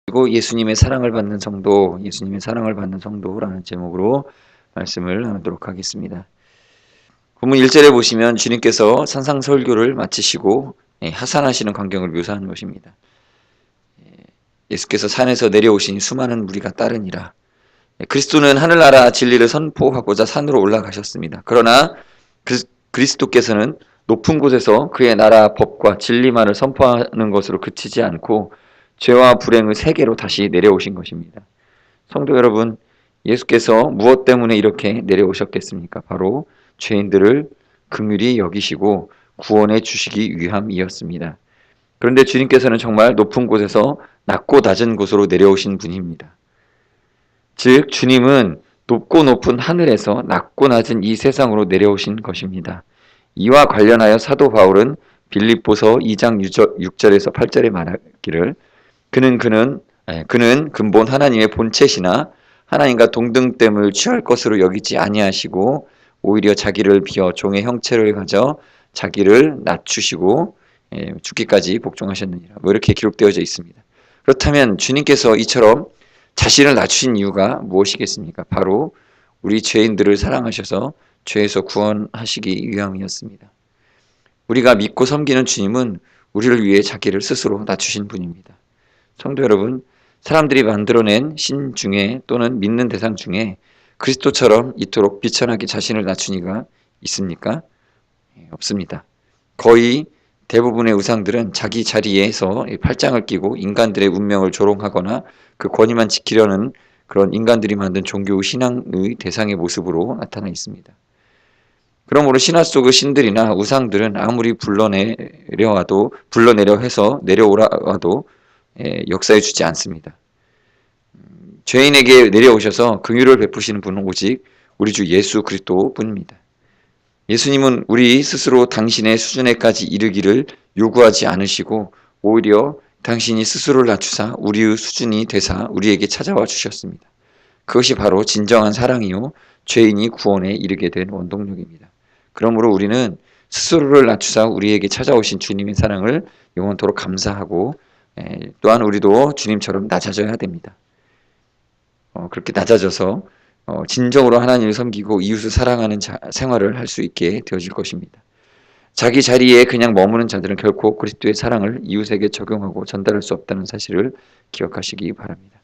그리고 예수님의 사랑을 받는 성도, 예수님의 사랑을 받는 성도라는 제목으로 말씀을 나누도록 하겠습니다. 본문 1절에 보시면 주님께서 산상설교를 마치시고 하산하시는 광경을 묘사한 것입니다. 예수께서 산에서 내려오신 수많은 무리가 따르니라. 그리스도는 하늘나라 진리를 선포하고자 산으로 올라가셨습니다. 그러나 그리스도께서는 높은 곳에서 그의 나라 법과 진리만을 선포하는 것으로 그치지 않고 죄와 불행의 세계로 다시 내려오신 것입니다. 성도 여러분, 예수께서 무엇 때문에 이렇게 내려오셨겠습니까? 바로 죄인들을 긍휼히 여기시고 구원해 주시기 위함이었습니다. 그런데 주님께서는 정말 높은 곳에서 낮고 낮은 곳으로 내려오신 분입니다. 즉 주님은 높고 높은 하늘에서 낮고 낮은 이 세상으로 내려오신 것입니다. 이와 관련하여 사도 바울은 빌립보서 2장 6절에서 8절에 말하기를 그는 근본 하나님의 본체시나 하나님과 동등됨을 취할 것으로 여기지 아니하시고 오히려 자기를 비어 종의 형체를 가져 자기를 낮추시고 죽기까지 복종하셨느니라. 이렇게 기록되어져 있습니다. 그렇다면 주님께서 이처럼 자신을 낮추신 이유가 무엇이겠습니까? 바로 우리 죄인들을 사랑하셔서 죄에서 구원하시기 위함이었습니다. 우리가 믿고 섬기는 주님은 우리를 위해 자기를 스스로 낮추신 분입니다. 성도 여러분, 사람들이 만들어낸 신 중에 또는 믿는 대상 중에 그리스도처럼 이토록 비천하게 자신을 낮춘 이가 있습니까? 없습니다. 거의 대부분의 우상들은 자기 자리에서 팔짱을 끼고 인간들의 운명을 조롱하거나 그 권위만 지키려는 그런 인간들이 만든 종교 신앙의 대상의 모습으로 나타나 있습니다. 그러므로 신화 속의 신들이나 우상들은 아무리 불러내려 해서 내려오라도 역사해 주지 않습니다. 죄인에게 내려오셔서 긍휼을 베푸시는 분은 오직 우리 주 예수 그리스도뿐입니다. 예수님은 우리 스스로 당신의 수준에까지 이르기를 요구하지 않으시고 오히려 당신이 스스로를 낮추사 우리의 수준이 되사 우리에게 찾아와 주셨습니다. 그것이 바로 진정한 사랑이요 죄인이 구원에 이르게 된 원동력입니다. 그러므로 우리는 스스로를 낮추사 우리에게 찾아오신 주님의 사랑을 영원토록 감사하고 또한 우리도 주님처럼 낮아져야 됩니다. 그렇게 낮아져서 진정으로 하나님을 섬기고 이웃을 사랑하는 생활을 할 수 있게 되어질 것입니다. 자기 자리에 그냥 머무는 자들은 결코 그리스도의 사랑을 이웃에게 적용하고 전달할 수 없다는 사실을 기억하시기 바랍니다.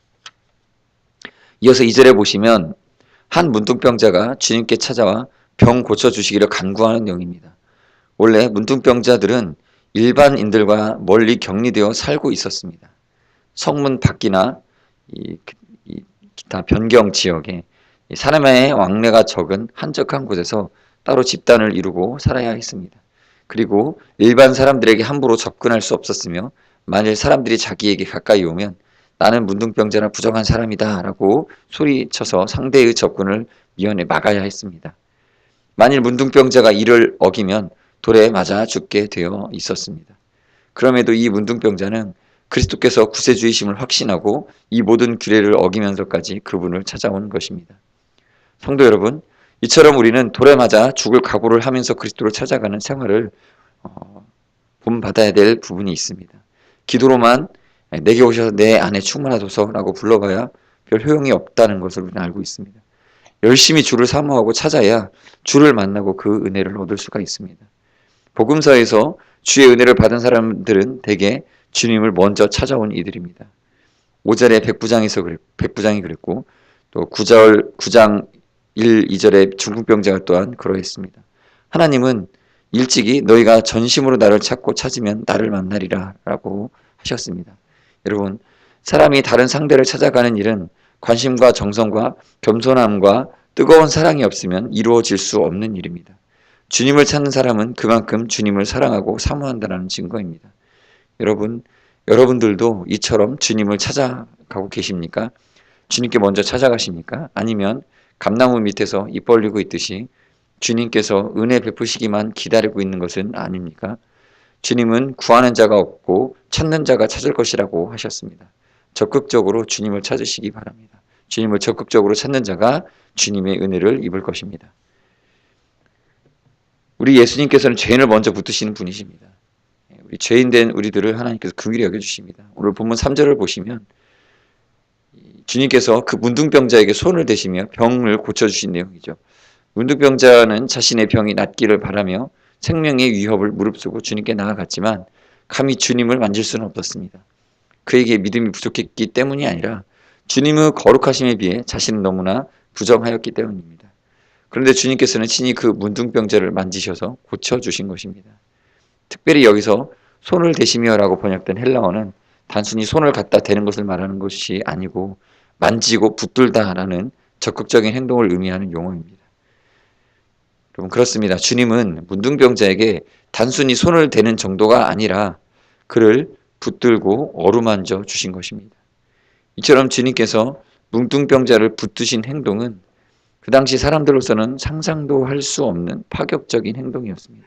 이어서 2절에 보시면 한 문둥병자가 주님께 찾아와 병 고쳐주시기를 간구하는 내용입니다. 원래 문둥병자들은 일반인들과 멀리 격리되어 살고 있었습니다. 성문 밖이나 기타 변경 지역에 사람의 왕래가 적은 한적한 곳에서 따로 집단을 이루고 살아야 했습니다. 그리고 일반 사람들에게 함부로 접근할 수 없었으며 만일 사람들이 자기에게 가까이 오면 나는 문둥병자나 부정한 사람이다 라고 소리쳐서 상대의 접근을 미연에 막아야 했습니다. 만일 문둥병자가 이를 어기면 돌에 맞아 죽게 되어 있었습니다. 그럼에도 이 문둥병자는 그리스도께서 구세주이심을 확신하고 이 모든 규례를 어기면서까지 그분을 찾아온 것입니다. 성도 여러분, 이처럼 우리는 돌에 맞아 죽을 각오를 하면서 그리스도를 찾아가는 생활을 본받아야 될 부분이 있습니다. 기도로만 내게 오셔서 내 안에 충만하소서라고 불러봐야 별 효용이 없다는 것을 우리는 알고 있습니다. 열심히 주를 사모하고 찾아야 주를 만나고 그 은혜를 얻을 수가 있습니다. 복음서에서 주의 은혜를 받은 사람들은 대개 주님을 먼저 찾아온 이들입니다. 5절에 백부장이 그랬고 또 9장 1, 2절에 중풍병자가 또한 그러했습니다. 하나님은 일찍이 너희가 전심으로 나를 찾고 찾으면 나를 만나리라 라고 하셨습니다. 여러분, 사람이 다른 상대를 찾아가는 일은 관심과 정성과 겸손함과 뜨거운 사랑이 없으면 이루어질 수 없는 일입니다. 주님을 찾는 사람은 그만큼 주님을 사랑하고 사모한다는 증거입니다. 여러분들도 이처럼 주님을 찾아가고 계십니까? 주님께 먼저 찾아가십니까? 아니면 감나무 밑에서 입 벌리고 있듯이 주님께서 은혜 베푸시기만 기다리고 있는 것은 아닙니까? 주님은 구하는 자가 없고 찾는 자가 찾을 것이라고 하셨습니다. 적극적으로 주님을 찾으시기 바랍니다. 주님을 적극적으로 찾는 자가 주님의 은혜를 입을 것입니다. 우리 예수님께서는 죄인을 먼저 붙드시는 분이십니다. 우리 죄인 된 우리들을 하나님께서 긍휼히 여겨주십니다. 오늘 본문 3절을 보시면 주님께서 그 문둥병자에게 손을 대시며 병을 고쳐주신 내용이죠. 문둥병자는 자신의 병이 낫기를 바라며 생명의 위협을 무릅쓰고 주님께 나아갔지만 감히 주님을 만질 수는 없었습니다. 그에게 믿음이 부족했기 때문이 아니라 주님의 거룩하심에 비해 자신은 너무나 부정하였기 때문입니다. 그런데 주님께서는 친히 그 문둥병자를 만지셔서 고쳐주신 것입니다. 특별히 여기서 손을 대시며라고 번역된 헬라어는 단순히 손을 갖다 대는 것을 말하는 것이 아니고 만지고 붙들다라는 적극적인 행동을 의미하는 용어입니다. 여러분 그렇습니다. 주님은 문둥병자에게 단순히 손을 대는 정도가 아니라 그를 붙들고 어루만져 주신 것입니다. 이처럼 주님께서 문둥병자를 붙드신 행동은 그 당시 사람들로서는 상상도 할 수 없는 파격적인 행동이었습니다.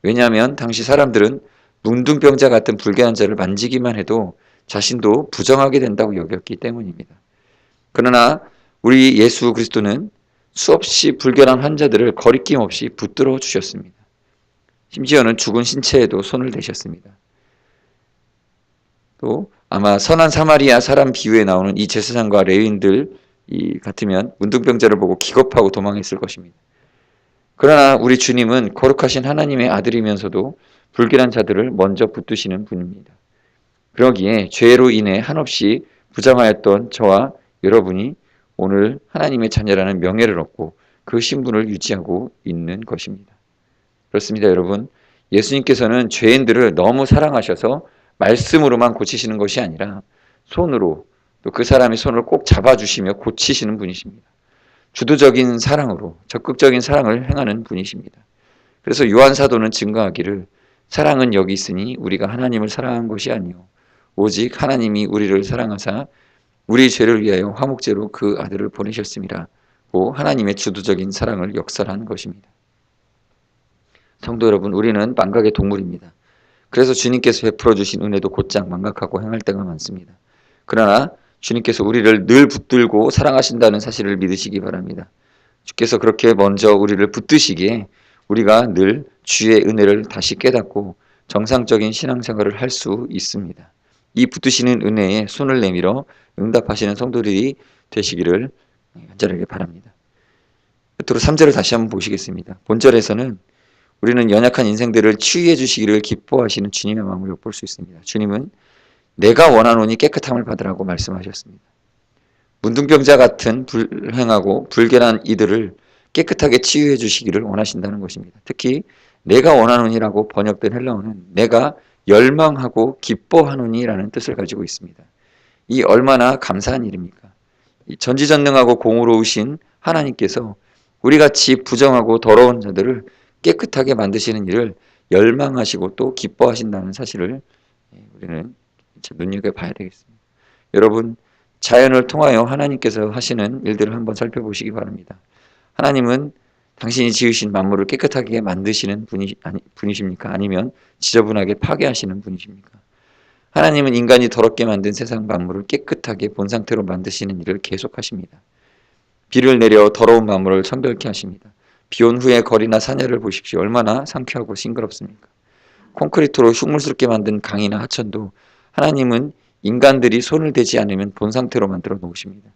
왜냐하면 당시 사람들은 문둥병자 같은 불결한 자를 만지기만 해도 자신도 부정하게 된다고 여겼기 때문입니다. 그러나 우리 예수 그리스도는 수없이 불결한 환자들을 거리낌 없이 붙들어 주셨습니다. 심지어는 죽은 신체에도 손을 대셨습니다. 또 아마 선한 사마리아 사람 비유에 나오는 이 제사장과 레위인들 같으면 문둥병자를 보고 기겁하고 도망했을 것입니다. 그러나 우리 주님은 거룩하신 하나님의 아들이면서도 불결한 자들을 먼저 붙드시는 분입니다. 그러기에 죄로 인해 한없이 부정하였던 저와 여러분이 오늘 하나님의 자녀라는 명예를 얻고 그 신분을 유지하고 있는 것입니다. 그렇습니다, 여러분. 예수님께서는 죄인들을 너무 사랑하셔서 말씀으로만 고치시는 것이 아니라 손으로 또 그 사람의 손을 꼭 잡아주시며 고치시는 분이십니다. 주도적인 사랑으로 적극적인 사랑을 행하는 분이십니다. 그래서 요한 사도는 증거하기를 사랑은 여기 있으니 우리가 하나님을 사랑한 것이 아니요 오직 하나님이 우리를 사랑하사 우리 죄를 위하여 화목제로 그 아들을 보내셨음이라고 하나님의 주도적인 사랑을 역설한 것입니다. 성도 여러분, 우리는 망각의 동물입니다. 그래서 주님께서 베풀어 주신 은혜도 곧장 망각하고 행할 때가 많습니다. 그러나 주님께서 우리를 늘 붙들고 사랑하신다는 사실을 믿으시기 바랍니다. 주께서 그렇게 먼저 우리를 붙드시기에 우리가 늘 주의 은혜를 다시 깨닫고 정상적인 신앙생활을 할 수 있습니다. 이 붙드시는 은혜에 손을 내밀어 응답하시는 성도들이 되시기를 간절하게 바랍니다. 끝으로 3절을 다시 한번 보시겠습니다. 본절에서는 우리는 연약한 인생들을 치유해 주시기를 기뻐하시는 주님의 마음을 엿볼 수 있습니다. 주님은 내가 원하노니 깨끗함을 받으라고 말씀하셨습니다. 문둥병자 같은 불행하고 불결한 이들을 깨끗하게 치유해 주시기를 원하신다는 것입니다. 특히 내가 원하노니라고 번역된 헬라어는 내가 열망하고 기뻐하노니라는 뜻을 가지고 있습니다. 이 얼마나 감사한 일입니까? 전지전능하고 공의로우신 하나님께서 우리같이 부정하고 더러운 자들을 깨끗하게 만드시는 일을 열망하시고 또 기뻐하신다는 사실을 우리는 눈여겨봐야 되겠습니다. 여러분, 자연을 통하여 하나님께서 하시는 일들을 한번 살펴보시기 바랍니다. 하나님은 당신이 지으신 만물을 깨끗하게 만드시는 분이십니까? 아니면 지저분하게 파괴하시는 분이십니까? 하나님은 인간이 더럽게 만든 세상 만물을 깨끗하게 본 상태로 만드시는 일을 계속하십니다. 비를 내려 더러운 만물을 청결케 하십니다. 비온 후에 거리나 산야를 보십시오. 얼마나 상쾌하고 싱그럽습니까? 콘크리트로 흉물스럽게 만든 강이나 하천도 하나님은 인간들이 손을 대지 않으면 본 상태로 만들어 놓으십니다.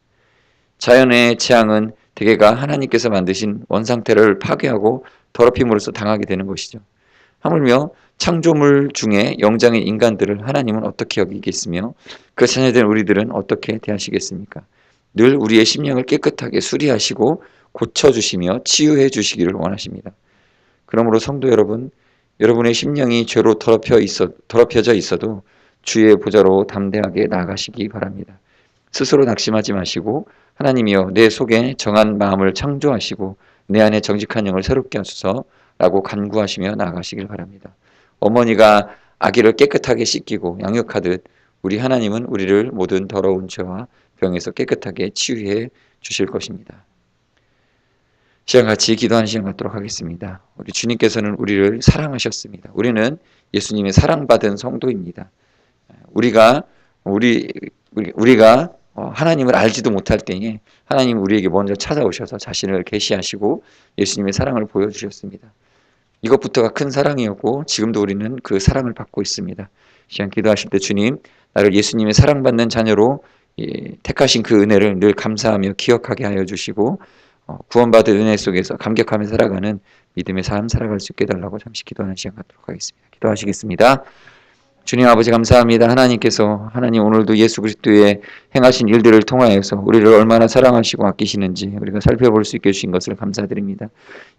자연의 재앙은 대개가 하나님께서 만드신 원상태를 파괴하고 더럽힘으로써 당하게 되는 것이죠. 하물며 창조물 중에 영장인 인간들을 하나님은 어떻게 여기겠으며 그 자녀된 우리들은 어떻게 대하시겠습니까? 늘 우리의 심령을 깨끗하게 수리하시고 고쳐주시며 치유해 주시기를 원하십니다. 그러므로 성도 여러분, 여러분의 심령이 죄로 더럽혀져 있어도 주의 보좌로 담대하게 나아가시기 바랍니다. 스스로 낙심하지 마시고 하나님이여 내 속에 정한 마음을 창조하시고 내 안에 정직한 영을 새롭게 하소서 라고 간구하시며 나아가시길 바랍니다. 어머니가 아기를 깨끗하게 씻기고 양육하듯 우리 하나님은 우리를 모든 더러운 죄와 병에서 깨끗하게 치유해 주실 것입니다. 시간 같이 기도하는 시간 갖도록 하겠습니다. 우리 주님께서는 우리를 사랑하셨습니다. 우리는 예수님의 사랑받은 성도입니다. 우리가 하나님을 알지도 못할 때에 하나님 우리에게 먼저 찾아오셔서 자신을 계시하시고 예수님의 사랑을 보여주셨습니다. 이것부터가 큰 사랑이었고 지금도 우리는 그 사랑을 받고 있습니다. 시간 기도하실 때 주님 나를 예수님의 사랑받는 자녀로 택하신 그 은혜를 늘 감사하며 기억하게 하여 주시고 구원받은 은혜 속에서 감격하며 살아가는 믿음의 삶 살아갈 수 있게 해달라고 잠시 기도하는 시간 갖도록 하겠습니다. 기도하시겠습니다. 주님 아버지 감사합니다. 하나님 오늘도 예수 그리스도의 행하신 일들을 통하여서 우리를 얼마나 사랑하시고 아끼시는지 우리가 살펴볼 수 있게 해주신 것을 감사드립니다.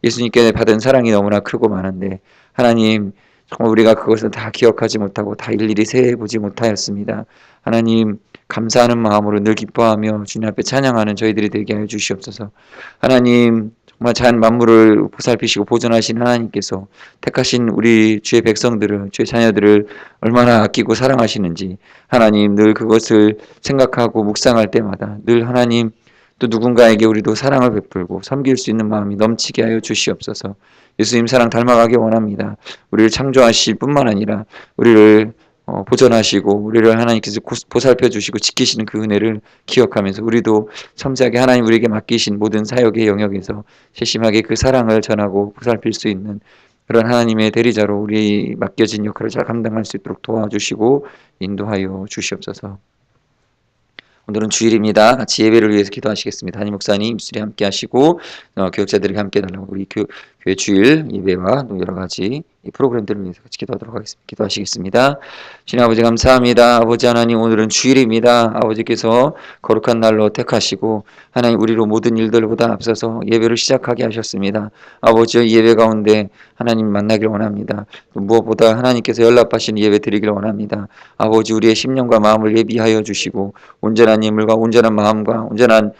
예수님께 받은 사랑이 너무나 크고 많은데 하나님 정말 우리가 그것을 다 기억하지 못하고 다 일일이 세해보지 못하였습니다. 하나님 감사하는 마음으로 늘 기뻐하며 주님 앞에 찬양하는 저희들이 되게 하여 주시옵소서. 하나님 정말 자연 만물을 보살피시고 보존하신 하나님께서 택하신 우리 주의 백성들을 주의 자녀들을 얼마나 아끼고 사랑하시는지 하나님 늘 그것을 생각하고 묵상할 때마다 늘 하나님 또 누군가에게 우리도 사랑을 베풀고 섬길 수 있는 마음이 넘치게 하여 주시옵소서. 예수님 사랑 닮아가기 원합니다. 우리를 창조하실 뿐만 아니라 우리를 보존하시고 우리를 하나님께서 보살펴 주시고 지키시는 그 은혜를 기억하면서 우리도 섬세하게 하나님 우리에게 맡기신 모든 사역의 영역에서 세심하게 그 사랑을 전하고 보살필 수 있는 그런 하나님의 대리자로 우리 맡겨진 역할을 잘 감당할 수 있도록 도와주시고 인도하여 주시옵소서. 오늘은 주일입니다. 같이 예배를 위해서 기도하시겠습니다. 담임 목사님 입술이 함께 하시고 교육자들에게 함께 해달라고 우리 교회 주일 예배와 여러 가지 프로그램들을 위해서 같이 기도하도록 하겠습니다. 기도하시겠습니다. 주님 아버지 감사합니다. 아버지 하나님 오늘은 주일입니다. 아버지께서 거룩한 날로 택하시고 하나님 우리로 모든 일들보다 앞서서 예배를 시작하게 하셨습니다. 아버지의 예배 가운데 하나님 만나길 원합니다. 무엇보다 하나님께서 연락하신 예배 드리길 원합니다. 아버지 우리의 심령과 마음을 예비하여 주시고 온전한 예물과 온전한 마음과 온전한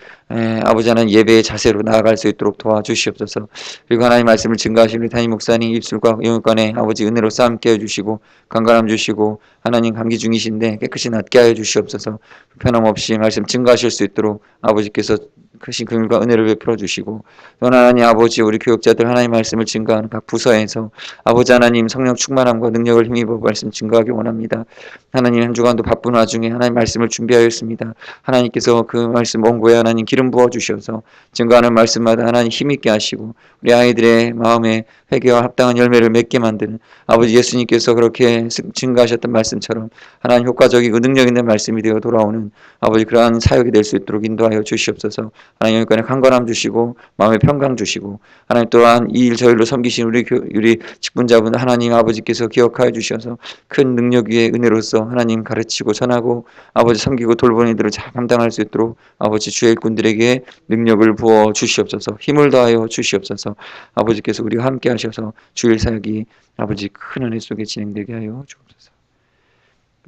아버지 하나님 예배의 자세로 나아갈 수 있도록 도와주시옵소서. 그리고 하나님 말씀을 증거하시는 담임 목사님 입술과 영육간에 아버지 은혜로서 함께 해주시고 강건함 주시고 하나님 감기 중이신데 깨끗이 낫게 하여 주시옵소서. 불편함 없이 말씀 증거하실 수 있도록 아버지께서 크신 긍휼과 은혜를 베풀어 주시고 또 하나님 아버지 우리 교육자들 하나님 말씀을 증거하는 각 부서에서 아버지 하나님 성령 충만함과 능력을 힘입어 말씀 증거하기 원합니다. 하나님 한 주간도 바쁜 와중에 하나님 말씀을 준비하였습니다. 하나님께서 그 말씀 원고에 하나님 기름 부어 주셔서 증거하는 말씀마다 하나님 힘있게 하시고 우리 아이들의 마음에 회개와 합당한 열매를 맺게 만드는 아버지 예수님께서 그렇게 증거하셨던 말씀처럼 하나님 효과적이고 능력 있는 말씀이 되어 돌아오는 아버지 그러한 사역이 될 수 있도록 인도하여 주시옵소서. 하나님 여기까지 강건함 주시고 마음의 평강 주시고 하나님 또한 이 일 저일로 섬기신 우리 직분자분 하나님 아버지께서 기억하여 주셔서 큰 능력 위에 은혜로서 하나님 가르치고 전하고 아버지 섬기고 돌보는 이들을 잘 감당할 수 있도록 아버지 주의 일꾼들에게 능력을 부어 주시옵소서. 힘을 더하여 주시옵소서. 아버지께서 우리와 함께 하셔서 주일 사역이 아버지 큰 은혜 속에 진행되게 하여 주옵소서.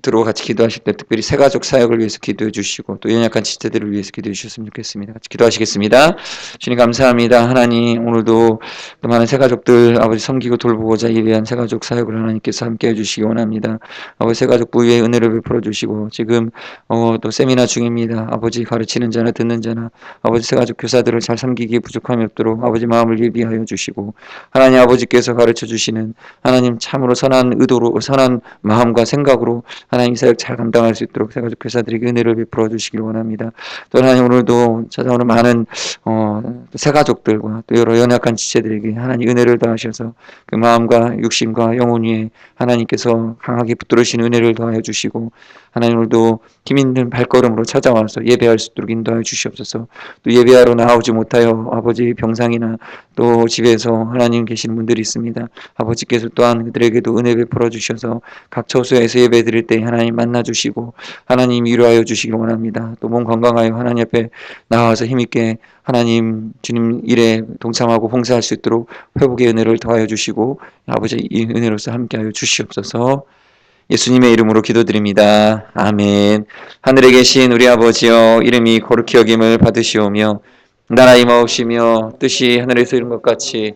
들어와 같이 기도하실 때 특별히 새가족 사역을 위해서 기도해 주시고 또 연약한 지체들을 위해서 기도해 주셨으면 좋겠습니다. 같이 기도하시겠습니다. 주님 감사합니다. 하나님 오늘도 많은 새가족들 아버지 섬기고 돌보고자 예배한 새가족 사역을 하나님께서 함께 해주시기 원합니다. 아버지 새가족 부위에 은혜를 베풀어 주시고 지금 또 세미나 중입니다. 아버지 가르치는 자나 듣는 자나 아버지 새가족 교사들을 잘 섬기기에 부족함이 없도록 아버지 마음을 예비하여 주시고 하나님 아버지께서 가르쳐 주시는 하나님 참으로 선한 의도로 선한 마음과 생각으로 하나님 사역 잘 감당할 수 있도록 새가족 교사들에게 은혜를 베풀어 주시길 원합니다. 또 하나님 오늘도 찾아오는 많은 새가족들과 또 여러 연약한 지체들에게 하나님 은혜를 더하셔서 그 마음과 육신과 영혼 위에 하나님께서 강하게 붙들으신 은혜를 더하여 주시고 하나님 오늘도 힘 있는 발걸음으로 찾아와서 예배할 수 있도록 인도하여 주시옵소서. 또 예배하러 나오지 못하여 아버지 병상이나 또 집에서 하나님 계시는 분들이 있습니다. 아버지께서 또한 그들에게도 은혜 베풀어 주셔서 각 처소에서 예배 드릴 때 하나님 만나 주시고 하나님 위로하여 주시길 원합니다. 또 몸 건강하여 하나님 앞에 나와서 힘있게 하나님 주님 일에 동참하고 봉사할 수 있도록 회복의 은혜를 더하여 주시고 아버지 이 은혜로서 함께하여 주시옵소서. 예수님의 이름으로 기도드립니다. 아멘. 하늘에 계신 우리 아버지여 이름이 거룩히 여김을 받으시오며 나라 임하옵시며 뜻이 하늘에서 이룬 것 같이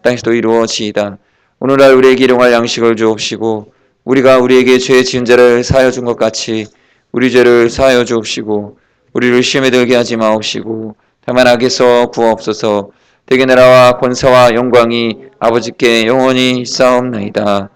땅에서도 이루어지이다. 오늘날 우리에게 일용할 양식을 주옵시고 우리가 우리에게 죄 지은 자를 사하여 준 것 같이 우리 죄를 사하여 주옵시고 우리를 시험에 들게 하지 마옵시고 다만 악에서 구하옵소서. 대개 나라와 권세와 영광이 아버지께 영원히 있사옵나이다.